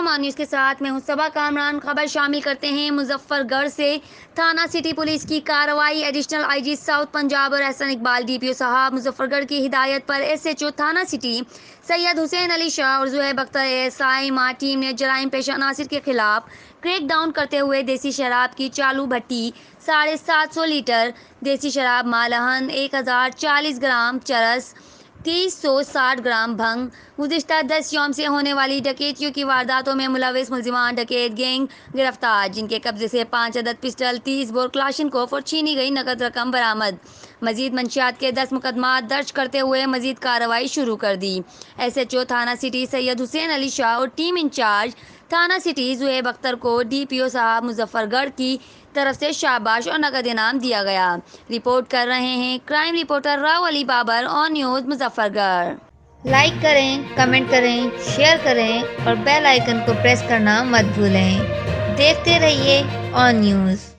مان نیوز کے ساتھ میں ہوں صبا کامران۔ خبر شامل کرتے ہیں مظفر گڑھ سے۔ تھانہ سٹی پولیس کی کارروائی۔ Additional I G south Punjab اور احسن اقبال ڈی پی او صاحب مظفر گڑھ کی ہدایت پر ایس ایچ او تھانہ سٹی سید حسین علی شاہ اور زہیب اختر ASI ماہ ٹیم نے جرائم پیشہ عناصر کے خلاف کریک ڈاؤن کرتے ہوئے دیسی شراب کی چالو بھٹی 750 لیٹر دیسی شراب مالہن 1040 گرام چرس 360 گرام بھنگ۔ گزشتہ 10 یوم سے ہونے والی ڈکیتیوں کی وارداتوں میں ملوث ملزمان ڈکیت گینگ گرفتار، جن کے قبضے سے 5 عدد پسٹل، 30 بور کلاشنکوف اور چھینی گئی نقد رقم برآمد۔ مزید منشیات کے 10 مقدمات درج کرتے ہوئے مزید کارروائی شروع کر دی۔ ایس ایچ او تھانہ سٹی سید حسین علی شاہ اور ٹیم انچارج تھانہ سٹی زہیب اختر کو ڈی پی او صاحب مظفر گڑھ کی طرف سے شاباش اور نقد انعام دیا گیا۔ رپورٹ کر رہے ہیں کرائم رپورٹر راؤ علی بابر، آن نیوز مظفر گڑھ۔ لائک کریں، کمنٹ کریں، شیئر کریں اور بیل آئیکن کو پریس کرنا مت بھولیں۔ دیکھتے رہیے آن نیوز۔